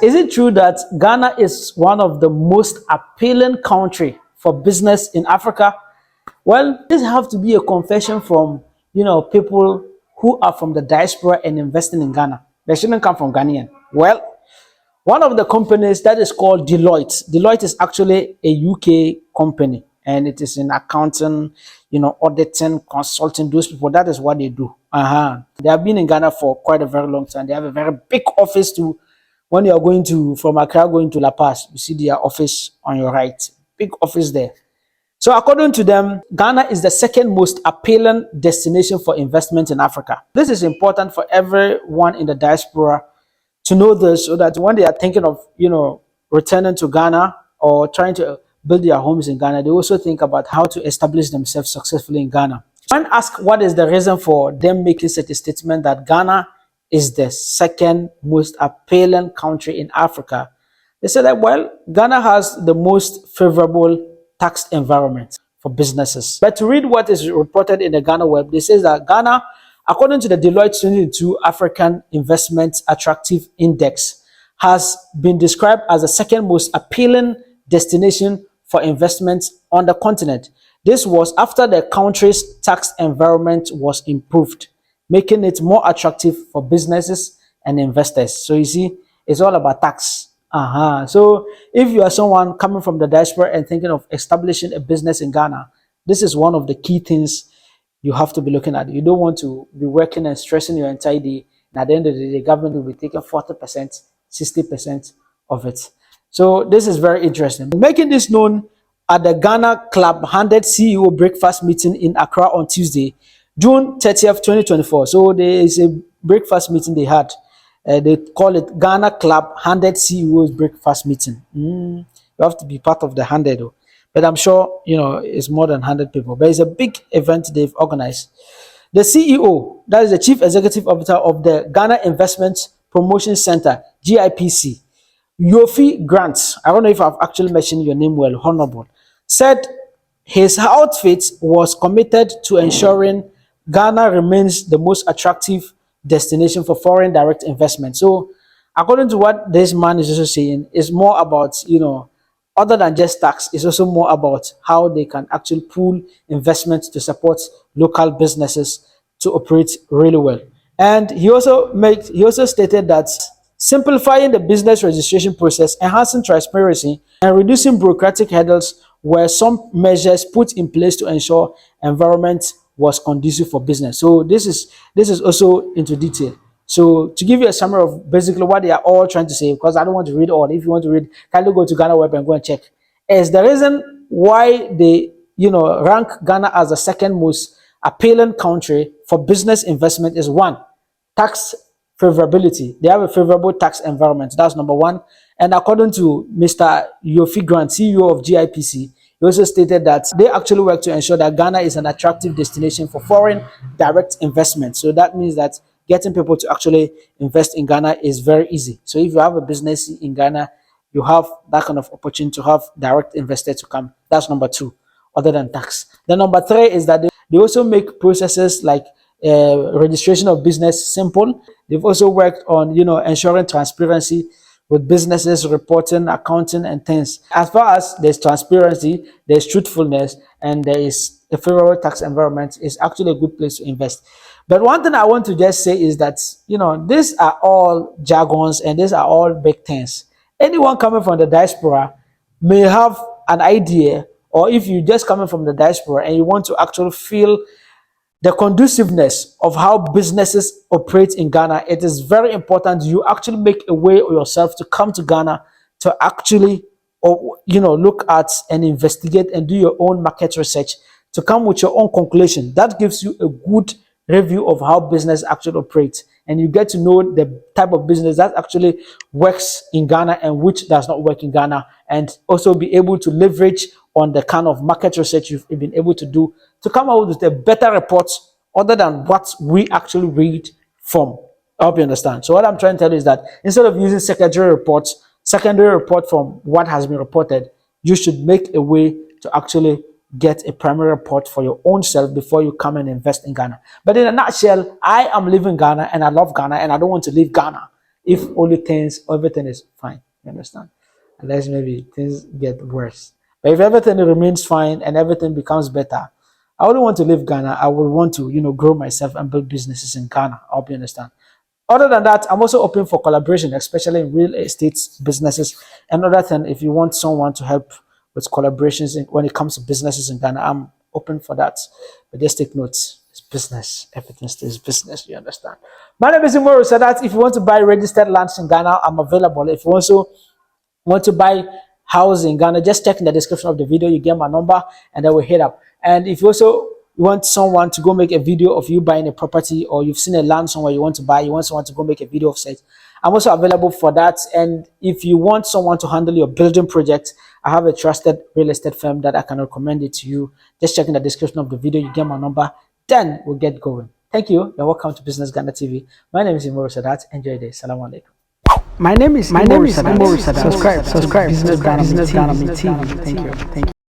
Is it true that Ghana is one of the most appealing country for business in Africa? Well, this have to be a confession from people who are from the diaspora and investing in Ghana. They shouldn't come from Ghanaian. Well, one of the companies that is called Deloitte. Deloitte is actually a UK company, and it is in accounting, auditing, consulting. Those people, that is what they do. They have been in Ghana for quite a very long time. They have a very big office too. When you are going to from Accra going to Lapaz, you see their office on your right. Big office there. So according to them, Ghana is the second most appealing destination for investment in Africa. This is important for everyone in the diaspora to know this, so that when they are thinking of, returning to Ghana or trying to build their homes in Ghana, they also think about how to establish themselves successfully in Ghana. When asked what is the reason for them making such a statement that Ghana is the second most appealing country in Africa, they said that, well, Ghana has the most favorable tax environment for businesses. But to read what is reported in the Ghana web, they say that Ghana, according to the Deloitte 2022 African Investment Attractive Index, has been described as the second most appealing destination for investments on the continent. This was after the country's tax environment was improved, making it more attractive for businesses and investors. So you see, it's all about tax. So if you are someone coming from the diaspora and thinking of establishing a business in Ghana, this is one of the key things you have to be looking at. You don't want to be working and stressing your entire day, and at the end of the day, the government will be taking 40%, 60% of it. So this is very interesting. Making this known at the Ghana Club 100 CEO breakfast meeting in Accra on Tuesday, June 30th, 2024. So there is a breakfast meeting they had. They call it Ghana Club 100 CEOs breakfast meeting. You have to be part of the 100 though. But I'm sure, it's more than 100 people. But it's a big event they've organized. The CEO, that is the Chief Executive Officer of the Ghana Investment Promotion Center, GIPC, Yofi Grant, I don't know if I've actually mentioned your name well, Honorable, said his outfit was committed to ensuring Ghana remains the most attractive destination for foreign direct investment. So according to what this man is also saying, it's more about, other than just tax, it's also more about how they can actually pool investments to support local businesses to operate really well. And he also stated that simplifying the business registration process, enhancing transparency, and reducing bureaucratic hurdles were some measures put in place to ensure environment was conducive for business. So this is also into detail. So to give you a summary of basically what they are all trying to say, because I don't want to read all. If you want to read, kindly go to Ghana web and go and check. Is the reason why they rank Ghana as the second most appealing country for business investment is one, tax favorability. They have a favorable tax environment. That's number one. And according to Mr. Yofi Grant, CEO of GIPC, he also stated that they actually work to ensure that Ghana is an attractive destination for foreign direct investment. So that means that getting people to actually invest in Ghana is very easy. So if you have a business in Ghana, you have that kind of opportunity to have direct investors to come. That's number two, other than tax. Then number three is that they also make processes like registration of business simple. They've also worked on ensuring transparency with businesses, reporting, accounting, and things. As far as there's transparency, there's truthfulness, and there is a favorable tax environment, is actually a good place to invest. But one thing I want to just say is that these are all jargons and these are all big things. Anyone coming from the diaspora may have an idea, or if you just coming from the diaspora and you want to actually feel the conduciveness of how businesses operate in Ghana, it is very important you actually make a way yourself to come to Ghana to actually, look at and investigate and do your own market research to come with your own conclusion. That gives you a good review of how business actually operates, and you get to know the type of business that actually works in Ghana and which does not work in Ghana, and also be able to leverage on the kind of market research you've been able to do to come out with a better report other than what we actually read from. I hope you understand. So what I'm trying to tell you is that instead of using secondary report from what has been reported, you should make a way to actually get a primary report for your own self before you come and invest in Ghana. But in a nutshell, I am living Ghana and I love Ghana and I don't want to leave Ghana. if only everything is fine. You understand? Unless maybe things get worse. But if everything remains fine and everything becomes better, I wouldn't want to leave Ghana. I would want to, grow myself and build businesses in Ghana. I hope you understand. Other than that, I'm also open for collaboration, especially in real estate businesses. Another thing, if you want someone to help with collaborations when it comes to businesses in Ghana, I'm open for that. But just take notes. It's business. Everything stays business. You understand? My name is Imoru Sadat. If you want to buy registered lands in Ghana, I'm available. If you also want to buy house in Ghana, just check in the description of the video. You get my number, and then we'll hit up. And if you also want someone to go make a video of you buying a property, or you've seen a land somewhere you want to buy, you want someone to go make a video of it, I'm also available for that. And if you want someone to handle your building project, I have a trusted real estate firm that I can recommend it to you. Just check in the description of the video. You get my number, then we'll get going. Thank you. You're welcome to Business Ghana TV. My name is Imoru Sadat. Enjoy your day. Salam alaikum. My name is Imoru Sadat. Subscribe. Business Ghana TV. Thank you.